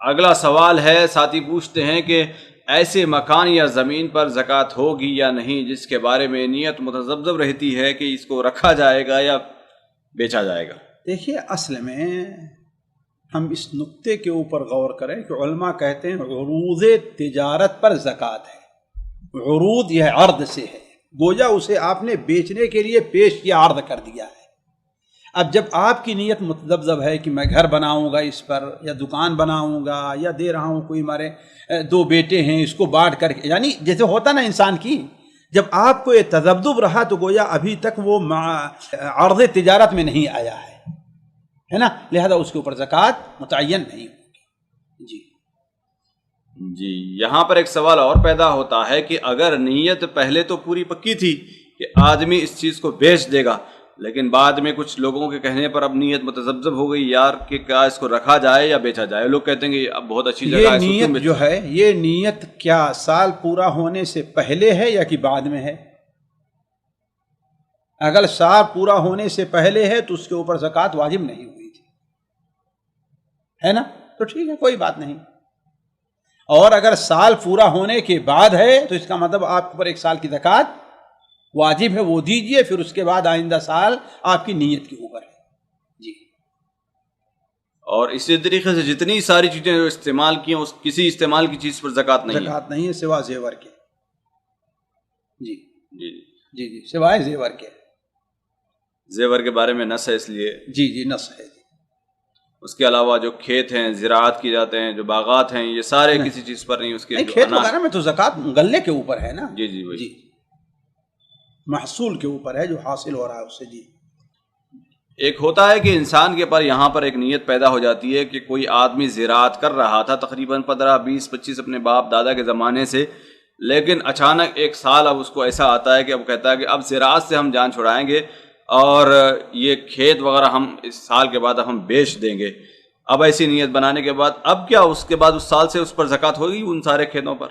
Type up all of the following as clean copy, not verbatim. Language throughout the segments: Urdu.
اگلا سوال ہے، ساتھی پوچھتے ہیں کہ ایسے مکان یا زمین پر زکوٰۃ ہوگی یا نہیں جس کے بارے میں نیت متذبذب رہتی ہے کہ اس کو رکھا جائے گا یا بیچا جائے گا؟ دیکھیے، اصل میں ہم اس نقطے کے اوپر غور کریں کہ علماء کہتے ہیں عروض تجارت پر زکوٰۃ ہے۔ عروض یہ عرض سے ہے، گویا اسے آپ نے بیچنے کے لیے پیش کیا، عرض کر دیا ہے۔ اب جب آپ کی نیت متذبذب ہے کہ میں گھر بناؤں گا اس پر، یا دکان بناؤں گا، یا دے رہا ہوں، کوئی ہمارے 2 بیٹے ہیں اس کو بانٹ کر کے، یعنی جیسے ہوتا نا انسان کی، جب آپ کو یہ تذبذب رہا تو گویا ابھی تک وہ عرض تجارت میں نہیں آیا ہے نا، لہذا اس کے اوپر زکوٰۃ متعین نہیں ہوگی۔ جی، یہاں پر ایک سوال اور پیدا ہوتا ہے کہ اگر نیت پہلے تو پوری پکی تھی کہ آدمی اس چیز کو بیچ دے گا، لیکن بعد میں کچھ لوگوں کے کہنے پر اب نیت متذبذب ہو گئی یار کہ کیا اس کو رکھا جائے یا بیچا جائے، لوگ کہتے ہیں کہ اب بہت اچھی جگہ ہے، یہ نیت جو ہے، یہ نیت کیا سال پورا ہونے سے پہلے ہے یا کہ بعد میں ہے؟ اگر سال پورا ہونے سے پہلے ہے تو اس کے اوپر زکوٰۃ واجب نہیں ہوئی تھی، ہے نا، تو ٹھیک ہے، کوئی بات نہیں۔ اور اگر سال پورا ہونے کے بعد ہے تو اس کا مطلب آپ کے اوپر 1 سال کی زکوٰۃ واجب ہے، وہ دیجئے، پھر اس کے بعد آئندہ سال آپ کی نیت کے اوپر ہے۔ جی، اور اسی طریقے سے جتنی ساری چیزیں جو استعمال کی ہیں، اس کسی استعمال کی چیز پر زکوٰۃ نہیں ہے سوا زیور کے۔ جی جی جی جی، سوائے زیور کے۔ زیور کے بارے میں نص ہے، اس لیے جی نص ہے۔ اس کے علاوہ جو کھیت ہیں، زراعت کی جاتے ہیں، جو باغات ہیں، یہ سارے کسی چیز پر نہیں۔ اس کے کھیت وغیرہ میں تو زکوٰۃ غلے کے اوپر ہے نا، جی وہی، محصول کے اوپر ہے جو حاصل ہو رہا ہے اس سے۔ جی، ایک ہوتا ہے کہ انسان کے پر یہاں پر ایک نیت پیدا ہو جاتی ہے کہ کوئی آدمی زراعت کر رہا تھا تقریباً 15 20 25 اپنے باپ دادا کے زمانے سے، لیکن اچانک ایک سال اب اس کو ایسا آتا ہے کہ اب کہتا ہے کہ اب زراعت سے ہم جان چھڑائیں گے اور یہ کھیت وغیرہ ہم اس سال کے بعد ہم بیچ دیں گے۔ اب ایسی نیت بنانے کے بعد اب کیا اس کے بعد اس سال سے اس پر زکوٰۃ ہوگی ان سارے کھیتوں پر؟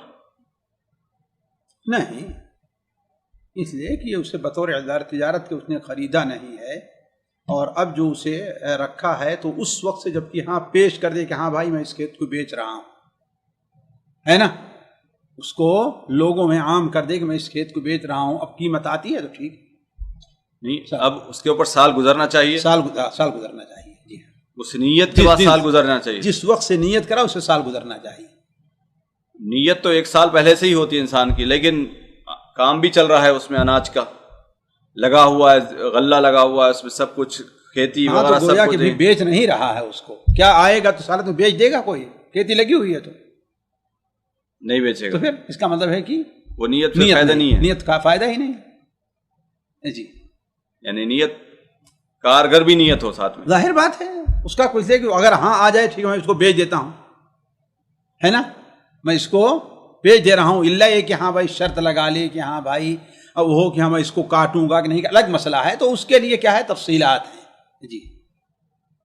نہیں، اس لیے کہ اسے بطور ادارہ تجارت کے اس نے خریدا نہیں ہے، اور اب جو اسے رکھا ہے تو اس وقت سے جب کہ ہاں پیش کر دے کہ ہاں بھائی میں اس کھیت کو بیچ رہا ہوں، ہے نا، اس کو لوگوں میں عام کر دے کہ میں اس کھیت کو بیچ رہا ہوں، اب قیمت آتی ہے تو ٹھیک نہیں، اب اس کے اوپر سال گزرنا چاہیے، سال گزرنا چاہیے۔ جی ہاں، اس نیت کے بعد سال گزرنا چاہیے، جس وقت سے نیت کرا اسے سال گزرنا چاہیے۔ نیت تو 1 سال پہلے سے ہی ہوتی ہے انسان کی، لیکن کام بھی چل رہا ہے اس میں، اناج کا لگا ہوا ہے، غلہ لگا ہوا ہے، اس میں سب کچھ کھیتی وغیرہ سب کچھ کہ بیچ نہیں رہا ہے، اس کو کیا آئے گا تو سال تو بیچ دے گا، کوئی کھیتی لگی ہوئی ہے تو نہیں بیچے گا، تو پھر اس کا مطلب ہے کہ وہ نیت سے فائدہ نہیں ہے، نیت کا فائدہ ہی نہیں ہے۔ جی، یعنی نیت کارگر بھی نیت ہو ساتھ میں، ظاہر بات ہے اس کا کچھ ہے کہ اگر ہاں آ جائے ٹھیک ہے میں اس کو بیچ دیتا ہوں، ہے نا، میں اس کو بیچ دے رہا ہوں، اللہ یہ کہ ہاں بھائی شرط لگا لے کہ ہاں بھائی اب ہو کہ ہاں میں اس کو کاٹوں گا کہ نہیں، الگ مسئلہ ہے، تو اس کے لیے کیا ہے تفصیلات ہیں۔ جی